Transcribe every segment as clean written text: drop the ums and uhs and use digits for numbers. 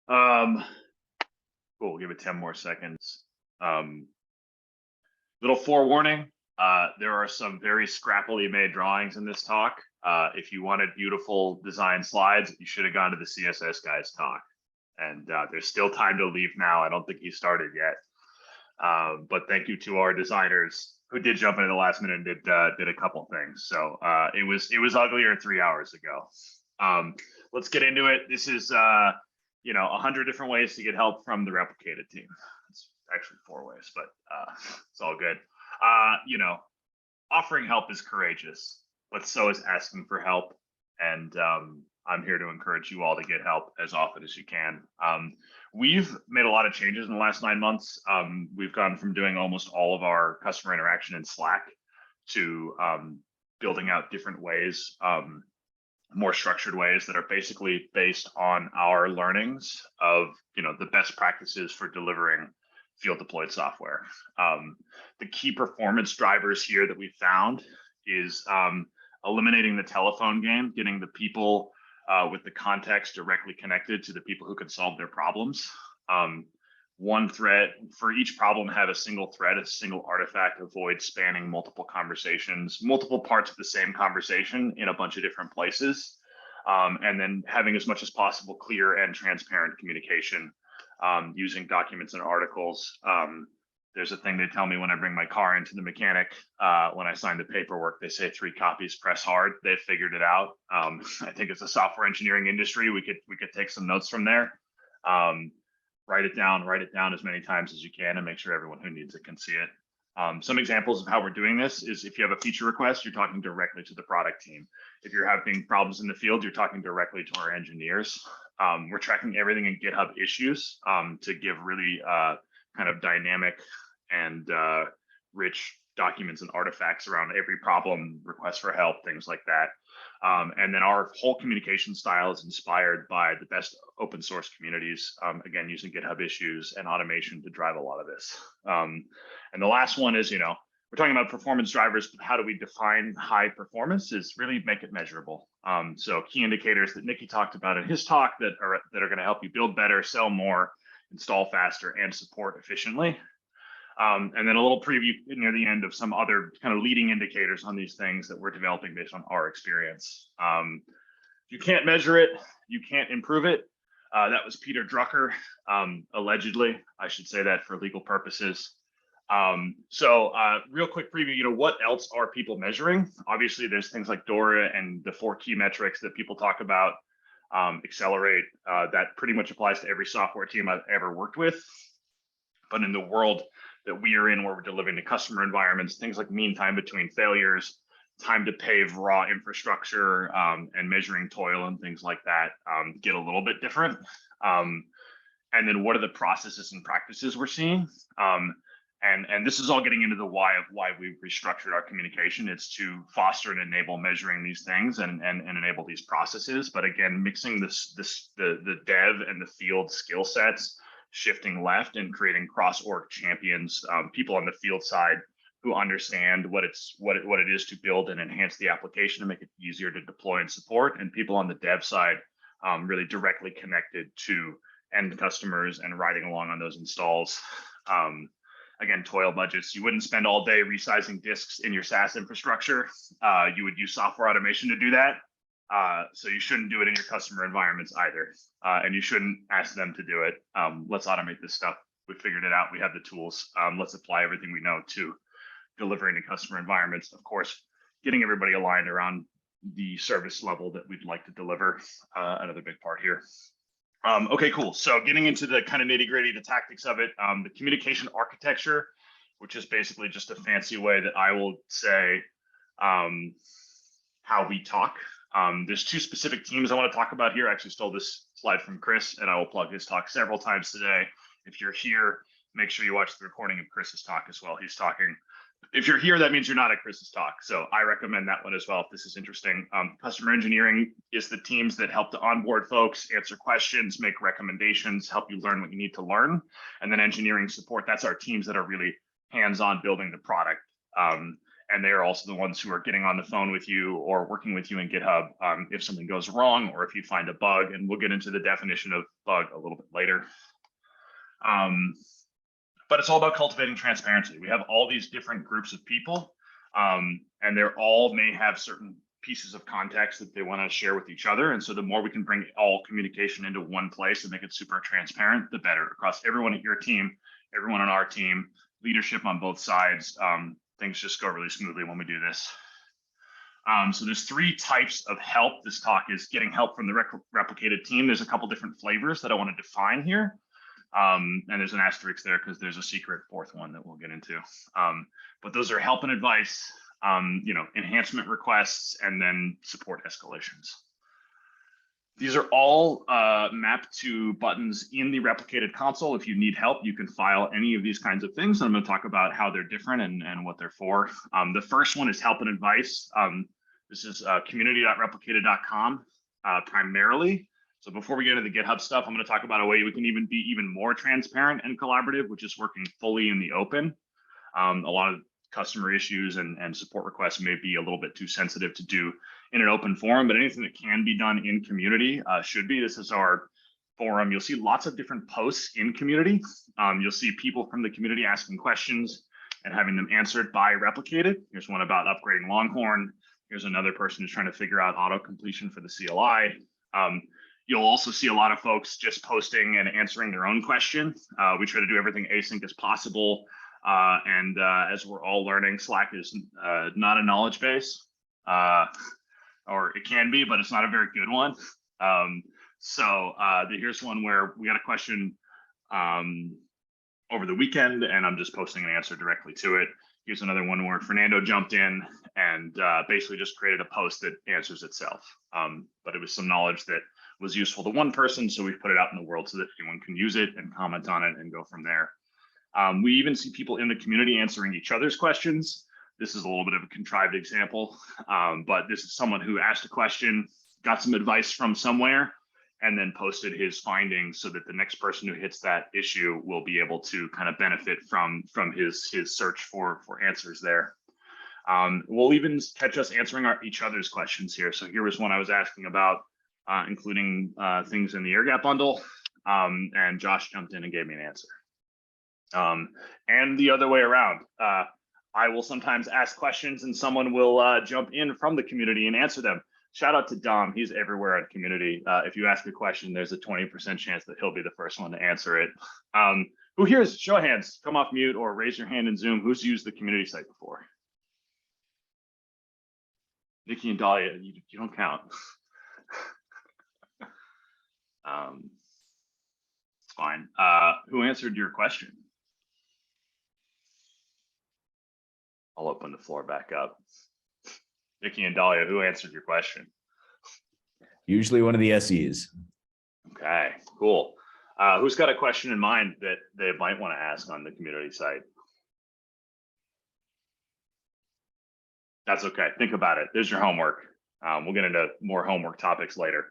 Cool, we'll give it 10 more seconds. Little forewarning, there are some very scrappily made drawings in this talk. If you wanted beautiful design slides, you should have gone to the CSS guy's talk. And there's still time to leave now. I don't think he started yet. But thank you to our designers who did jump in at the last minute and did a couple things. So it was uglier 3 hours ago. Let's get into it. This is 100 different ways to get help from the replicated team. It's actually 4 ways, but it's all good. Offering help is courageous, but so is asking for help. And I'm here to encourage you all to get help as often as you can. We've made a lot of changes in the last 9 months. We've gone from doing almost all of our customer interaction in Slack to building out different ways, more structured ways that are basically based on our learnings of the best practices for delivering field deployed software. The key performance drivers here that we found is eliminating the telephone game, getting the people with the context directly connected to the people who can solve their problems. One thread for each problem, have a single thread, a single artifact, avoid spanning multiple conversations, multiple parts of the same conversation in a bunch of different places. And then having as much as possible clear and transparent communication using documents and articles. There's a thing they tell me when I bring my car into the mechanic, when I sign the paperwork, they say 3 copies, press hard. They've figured it out. I think it's a software engineering industry. We could take some notes from there. Write it down as many times as you can and make sure everyone who needs it can see it. Some examples of how we're doing this is if you have a feature request, you're talking directly to the product team. If you're having problems in the field, you're talking directly to our engineers. We're tracking everything in GitHub issues to give really kind of dynamic and rich documents and artifacts around every problem, requests for help, things like that. And then our whole communication style is inspired by the best open source communities, again, using GitHub issues and automation to drive a lot of this. And the last one is, we're talking about performance drivers, but how do we define high performance is really make it measurable. So key indicators that Nikki talked about in his talk that are going to help you build better, sell more, install faster, and support efficiently. And then a little preview near the end of some other kind of leading indicators on these things that we're developing based on our experience. If you can't measure it, you can't improve it. That was Peter Drucker, allegedly. I should say that for legal purposes. So real quick preview, what else are people measuring? Obviously, there's things like DORA and the 4 key metrics that people talk about. Accelerate, that pretty much applies to every software team I've ever worked with. But in the world that we are in, where we're delivering to customer environments, things like mean time between failures, time to pave raw infrastructure, and measuring toil and things like that get a little bit different. And then what are the processes and practices we're seeing? And this is all getting into the why of why we've restructured our communication. It's to foster and enable measuring these things and enable these processes. But again, mixing the dev and the field skill sets, shifting left and creating cross-org champions, people on the field side who understand what it is to build and enhance the application to make it easier to deploy and support, and people on the dev side really directly connected to end customers and riding along on those installs. Again, toil budgets. You wouldn't spend all day resizing disks in your SaaS infrastructure. You would use software automation to do that. So you shouldn't do it in your customer environments either. And you shouldn't ask them to do it. Let's automate this stuff. We figured it out. We have the tools. Let's apply everything we know to delivering to customer environments. Of course, getting everybody aligned around the service level that we'd like to deliver. Another big part here. Okay, cool. So getting into the kind of nitty gritty, the tactics of it, the communication architecture, which is basically just a fancy way that I will say how we talk. There's 2 specific teams I want to talk about here. I actually stole this slide from Chris, and I will plug his talk several times today. If you're here, make sure you watch the recording of Chris's talk as well. He's talking. If you're here, that means you're not at Chris's talk. So I recommend that one as well if this is interesting. Customer engineering is the teams that help to onboard folks, answer questions, make recommendations, help you learn what you need to learn. And then engineering support, that's our teams that are really hands-on building the product. and they are also the ones who are getting on the phone with you or working with you in GitHub if something goes wrong or if you find a bug, and we'll get into the definition of bug a little bit later. But it's all about cultivating transparency. We have all these different groups of people, and they're all may have certain pieces of context that they want to share with each other. And so the more we can bring all communication into one place and make it super transparent, the better across everyone at your team, everyone on our team, leadership on both sides. Things just go really smoothly when we do this. So there's 3 types of help. This talk is getting help from the replicated team. There's a couple different flavors that I want to define here. And there's an asterisk there because there's a secret 4th one that we'll get into. But those are help and advice, enhancement requests, and then support escalations. These are all mapped to buttons in the replicated console. If you need help, you can file any of these kinds of things. And I'm going to talk about how they're different and what they're for. The first one is help and advice. This is community.replicated.com primarily. So before we get into the GitHub stuff, I'm going to talk about a way we can be even more transparent and collaborative, which is working fully in the open. A lot of customer issues and support requests may be a little bit too sensitive to do in an open forum, but anything that can be done in community should be. This is our forum. You'll see lots of different posts in community. You'll see people from the community asking questions and having them answered by Replicated. Here's one about upgrading Longhorn. Here's another person who's trying to figure out auto completion for the CLI. You'll also see a lot of folks just posting and answering their own question. We try to do everything async as possible. And as we're all learning, Slack is not a knowledge base, or it can be, but it's not a very good one. Here's one where we got a question over the weekend, and I'm just posting an answer directly to it. Here's another one where Fernando jumped in and basically just created a post that answers itself. But it was some knowledge that was useful to one person, so we've put it out in the world so that anyone can use it and comment on it and go from there. We even see people in the community answering each other's questions. This is a little bit of a contrived example, but this is someone who asked a question, got some advice from somewhere, and then posted his findings so that the next person who hits that issue will be able to kind of benefit from his search for answers there. We'll even catch us answering each other's questions here. So here was one I was asking about, including things in the air gap bundle, and Josh jumped in and gave me an answer. And the other way around, I will sometimes ask questions and someone will jump in from the community and answer them. Shout out to Dom, he's everywhere in community. If you ask a question, there's a 20% chance that he'll be the first one to answer it. Who here is, show of hands, come off mute or raise your hand in Zoom, who's used the community site before? Nikki and Dahlia, you don't count. It's fine. Who answered your question? I'll open the floor back up. Nikki and Dahlia, who answered your question? Usually one of the SEs. Okay, cool. Who's got a question in mind that they might want to ask on the community site? That's okay. Think about it. There's your homework. We'll get into more homework topics later.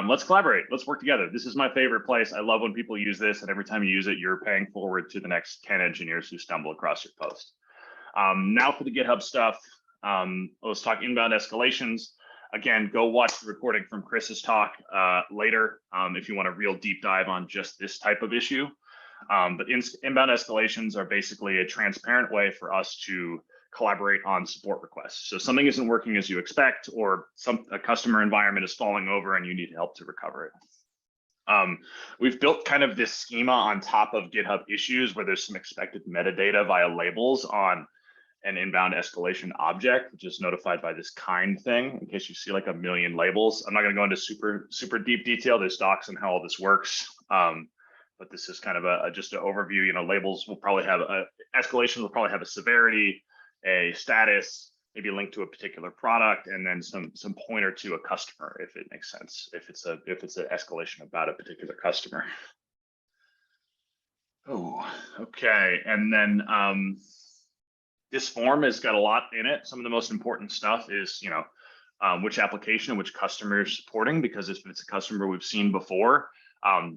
Let's collaborate. Let's work together. This is my favorite place. I love when people use this, and every time you use it, you're paying forward to the next 10 engineers who stumble across your post. Now for the GitHub stuff. Let's talk inbound escalations. Again, go watch the recording from Chris's talk later if you want a real deep dive on just this type of issue. But inbound escalations are basically a transparent way for us to collaborate on support requests. So something isn't working as you expect, or a customer environment is falling over and you need help to recover it. We've built kind of this schema on top of GitHub issues where there's some expected metadata via labels on an inbound escalation object, which is notified by this kind thing, in case you see like a million labels. I'm not going to go into super deep detail. There's docs on how all this works. But this is kind of just an overview. You know, labels will probably have escalations will probably have a severity, a status, maybe a link to a particular product, and then some pointer to a customer, if it makes sense, if it's an escalation about a particular customer. Oh, okay. And then this form has got a lot in it. Some of the most important stuff is, you know, which application, which customer you're supporting, because if it's a customer we've seen before,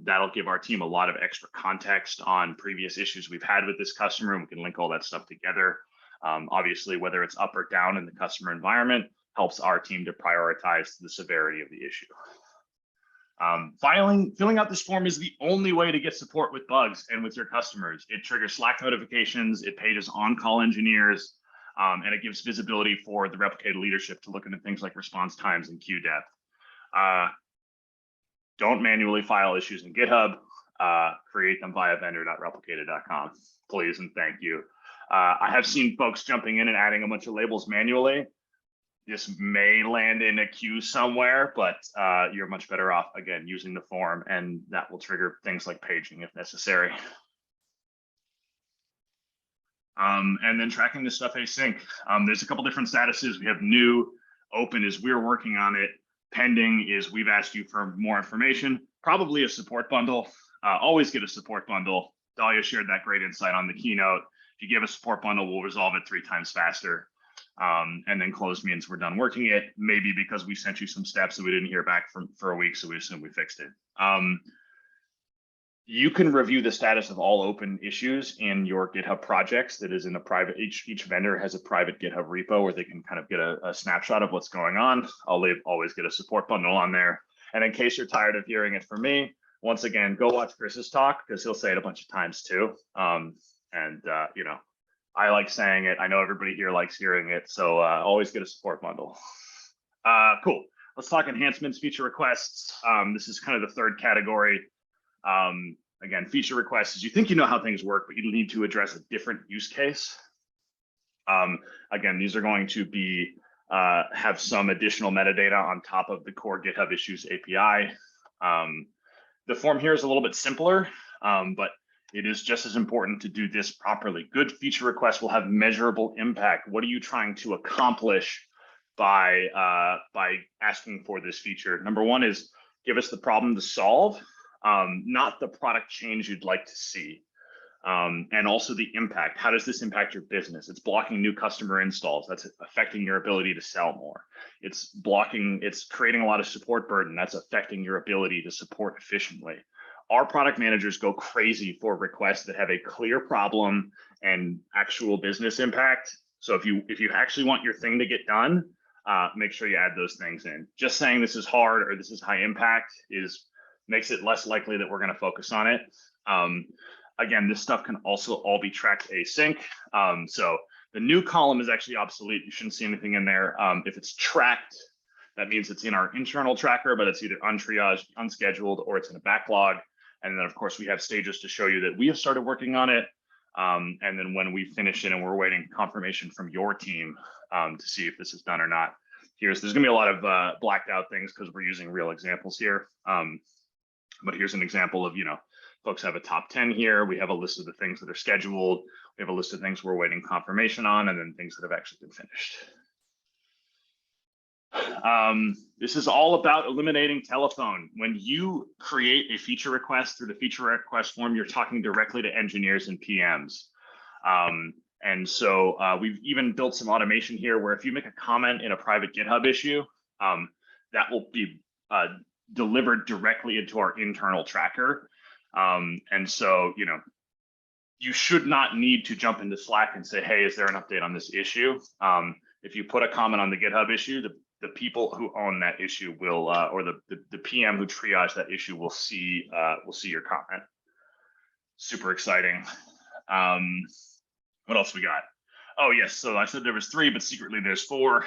that'll give our team a lot of extra context on previous issues we've had with this customer, and we can link all that stuff together. Obviously, whether it's up or down in the customer environment helps our team to prioritize the severity of the issue. Filling out this form is the only way to get support with bugs and with your customers. It triggers Slack notifications, it pages on-call engineers, and it gives visibility for the replicated leadership to look into things like response times and queue depth. Don't manually file issues in GitHub. Create them via vendor.replicated.com, please and thank you. I have seen folks jumping in and adding a bunch of labels manually. This may land in a queue somewhere, but you're much better off, again, using the form, and that will trigger things like paging if necessary. And then tracking this stuff async. There's a couple different statuses. We have new, open is we're working on it, pending is we've asked you for more information, probably a support bundle. Always get a support bundle. Dahlia shared that great insight on the keynote. If you give a support bundle, we'll resolve it 3 times faster. And then closed means we're done working it, maybe because we sent you some steps that we didn't hear back from for a week, so we assume we fixed it. You can review the status of all open issues in your GitHub projects. That is in a private, each vendor has a private GitHub repo where they can kind of get a snapshot of what's going on. I'll always get a support bundle on there. And in case you're tired of hearing it from me, once again, go watch Chris's talk because he'll say it a bunch of times too. You know, I like saying it. I know everybody here likes hearing it. So always get a support bundle. Cool. Let's talk enhancements, feature requests. This is kind of the third category. Again, feature requests is you think you know how things work, but you need to address a different use case. Again, these are going to be have some additional metadata on top of the core GitHub Issues API. The form here is a little bit simpler, but it is just as important to do this properly. Good feature requests will have measurable impact. What are you trying to accomplish by asking for this feature? Number one is give us the problem to solve, not the product change you'd like to see. And also the impact. How does this impact your business? It's blocking new customer installs. That's affecting your ability to sell more. It's creating a lot of support burden. That's affecting your ability to support efficiently. Our product managers go crazy for requests that have a clear problem and actual business impact. So if you actually want your thing to get done, make sure you add those things in. Just saying this is hard or this is high impact makes it less likely that we're going to focus on it. Again, this stuff can also all be tracked async. So the new column is actually obsolete. You shouldn't see anything in there. If it's tracked, that means it's in our internal tracker, but it's either untriaged, unscheduled, or it's in a backlog. And then, of course, we have stages to show you that we have started working on it. And then when we finish it and we're waiting confirmation from your team to see if this is done or not. There's going to be a lot of blacked out things because we're using real examples here. But here's an example of, folks have a top 10 here. We have a list of the things that are scheduled. We have a list of things we're waiting confirmation on, and then things that have actually been finished. This is all about eliminating telephone. When you create a feature request through the feature request form, you're talking directly to engineers and PMs. And so we've even built some automation here where if you make a comment in a private GitHub issue, that will be delivered directly into our internal tracker. And so, you should not need to jump into Slack and say, hey, is there an update on this issue? If you put a comment on the GitHub issue, the people who own that issue will, or the PM who triage that issue will see your comment. Super exciting. What else we got? Oh yes, so I said there was 3, but secretly there's 4.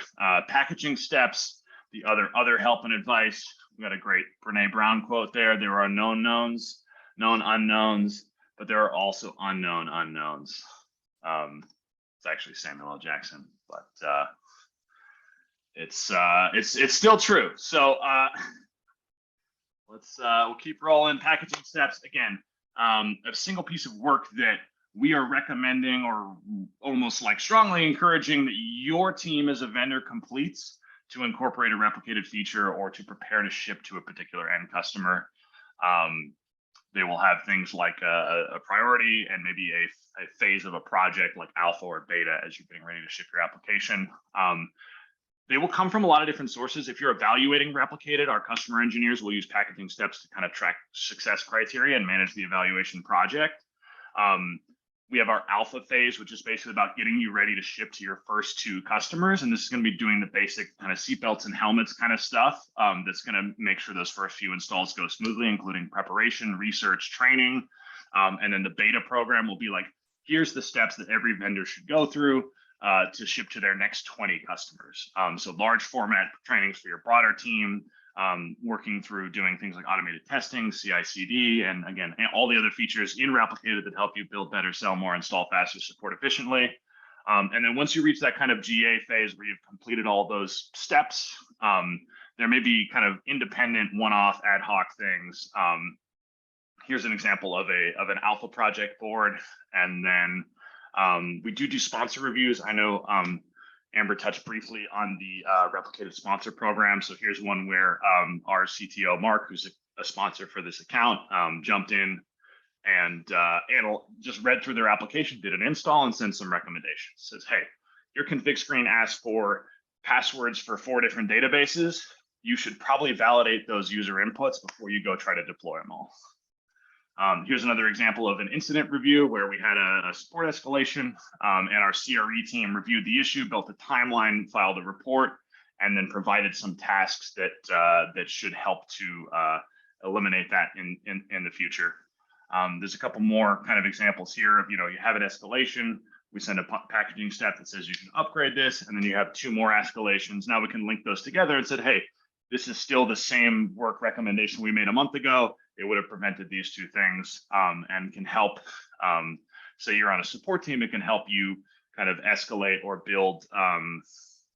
Packaging steps, the other help and advice. We got a great Brene Brown quote there. There are known knowns, known unknowns, but there are also unknown unknowns. It's actually Samuel L. Jackson, but it's still true. So we'll keep rolling. Packaging steps again. A single piece of work that we are recommending or almost like strongly encouraging that your team as a vendor completes to incorporate a replicated feature or to prepare to ship to a particular end customer. They will have things like a priority and maybe a phase of a project like alpha or beta as you're getting ready to ship your application. They will come from a lot of different sources. If you're evaluating replicated, our customer engineers will use packaging steps to kind of track success criteria and manage the evaluation project. We have our alpha phase, which is basically about getting you ready to ship to your first 2 customers. And this is going to be doing the basic kind of seatbelts and helmets kind of stuff. That's going to make sure those first few installs go smoothly, including preparation, research, training. And then the beta program will be like, here's the steps that every vendor should go through to ship to their next 20 customers. So large format trainings for your broader team, working through doing things like automated testing, CI/CD, and again, all the other features in Replicated that help you build better, sell more, install faster, support efficiently. And then once you reach that kind of GA phase where you've completed all those steps, there may be kind of independent one-off ad hoc things. Here's an example of an alpha project board. And then we do sponsor reviews. I know Amber touched briefly on the replicated sponsor program. So here's one where our CTO, Mark, who's a sponsor for this account, jumped in and just read through their application, did an install, and sent some recommendations. Says, hey, your config screen asks for passwords for 4 different databases. You should probably validate those user inputs before you go try to deploy them all. Here's another example of an incident review where we had a support escalation and our CRE team reviewed the issue, built a timeline, filed a report, and then provided some tasks that should help to eliminate that in the future. There's a couple more kind of examples here of, you have an escalation, we send a packaging step that says you can upgrade this, and then you have 2 more escalations. Now we can link those together and said, hey, this is still the same work recommendation we made a month ago. It would have prevented these 2 things and can help. Say you're on a support team, it can help you kind of escalate or build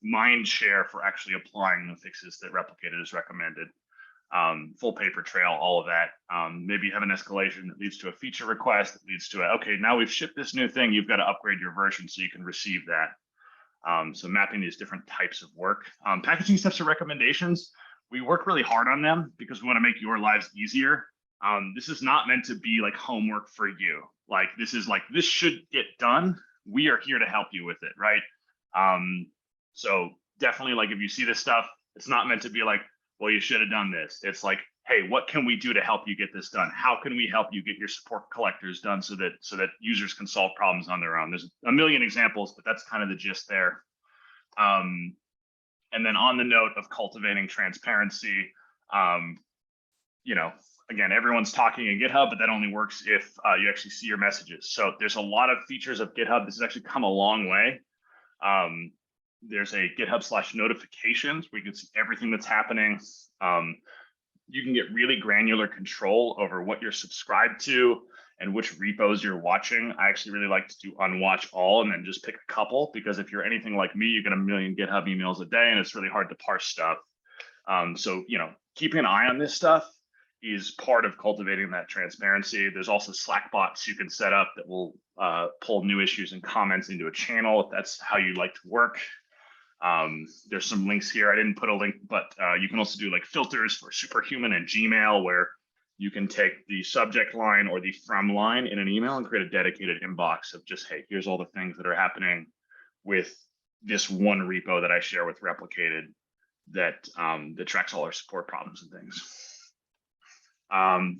mind share for actually applying the fixes that Replicated has recommended. Full paper trail, all of that. Maybe you have an escalation that leads to a feature request that leads to okay, now we've shipped this new thing, you've got to upgrade your version so you can receive that. So mapping these different types of work. Packaging steps or recommendations, we work really hard on them because we want to make your lives easier. This is not meant to be like homework for you. Like this is like, this should get done. We are here to help you with it, right? So definitely like if you see this stuff, it's not meant to be like, well, you should have done this. It's like, hey, what can we do to help you get this done? How can we help you get your support collectors done so that users can solve problems on their own? There's a million examples, but that's kind of the gist there. And then on the note of cultivating transparency, again, everyone's talking in GitHub, but that only works if you actually see your messages. So there's a lot of features of GitHub. This has actually come a long way. There's a GitHub/notifications where you can see everything that's happening. You can get really granular control over what you're subscribed to and which repos you're watching. I actually really like to do unwatch all and then just pick a couple, because if you're anything like me, you get a million GitHub emails a day and it's really hard to parse stuff. So, keeping an eye on this stuff is part of cultivating that transparency. There's also Slack bots you can set up that will pull new issues and comments into a channel if that's how you like to work. There's some links here. I didn't put a link, but you can also do like filters for Superhuman and Gmail, where you can take the subject line or the from line in an email and create a dedicated inbox of just, hey, here's all the things that are happening with this one repo that I share with Replicated that tracks all our support problems and things.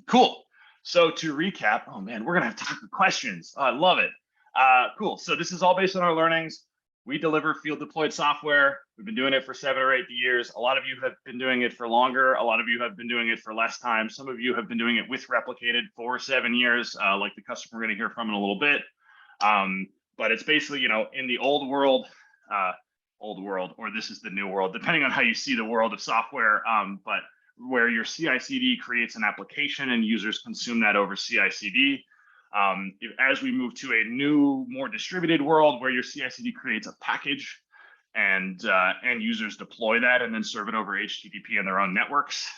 Cool. So to recap, oh man, we're gonna have time for questions. Oh, I love it. Cool. So this is all based on our learnings. We deliver field deployed software. We've been doing it for 7 or 8 years. A lot of you have been doing it for longer. A lot of you have been doing it for less time. Some of you have been doing it with Replicated for 7 years, like the customer we're going to hear from in a little bit. But it's basically, in the old world, or this is the new world, depending on how you see the world of software, but where your CI/CD creates an application and users consume that over CI/CD. As we move to a new, more distributed world where your CI/CD creates a package and users deploy that and then serve it over HTTP in their own networks.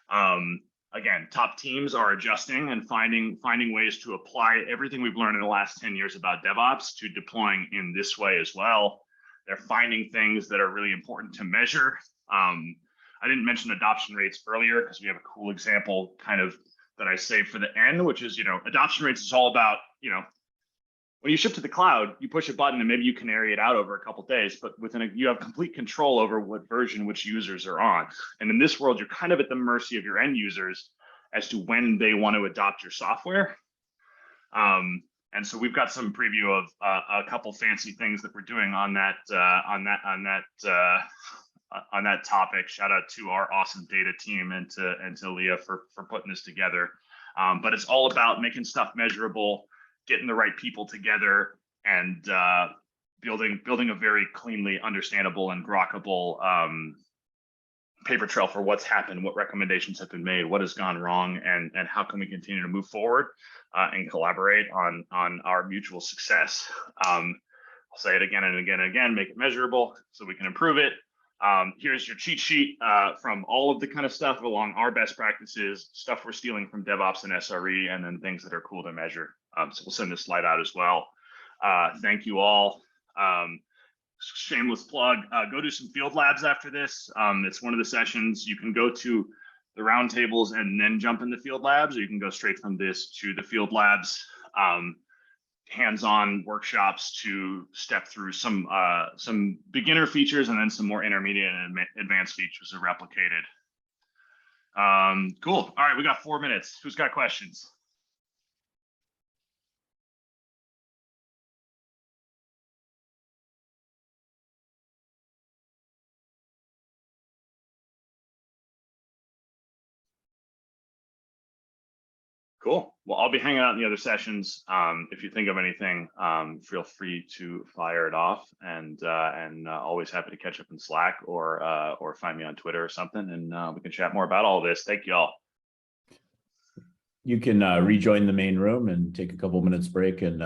Again, top teams are adjusting and finding ways to apply everything we've learned in the last 10 years about DevOps to deploying in this way as well. They're finding things that are really important to measure. I didn't mention adoption rates earlier because we have a cool example kind of that I saved for the end, which is, adoption rates is all about, when you ship to the cloud, you push a button and maybe you canary it out over a couple of days, but you have complete control over what version which users are on. And in this world, you're kind of at the mercy of your end users as to when they want to adopt your software. And so we've got some preview of a couple fancy things that we're doing on that topic. Shout out to our awesome data team and to Leah for putting this together. But it's all about making stuff measurable, getting the right people together, and building a very cleanly understandable and grokkable paper trail for what's happened, what recommendations have been made, what has gone wrong, and how can we continue to move forward and collaborate on our mutual success. I'll say it again and again and again, make it measurable so we can improve it. Here's your cheat sheet from all of the kind of stuff along our best practices, stuff we're stealing from DevOps and SRE, and then things that are cool to measure. So we'll send this slide out as well. Thank you all. Shameless plug, go do some field labs after this. It's one of the sessions. You can go to the roundtables and then jump in the field labs, or you can go straight from this to the field labs. Hands-on workshops to step through some beginner features and then some more intermediate and advanced features are replicated. Cool. All right, we got 4 minutes. Who's got questions? Cool. Well, I'll be hanging out in the other sessions. If you think of anything, feel free to fire it off, and always happy to catch up in Slack or find me on Twitter or something, and we can chat more about all this. Thank you all. You can rejoin the main room and take a couple minutes break, and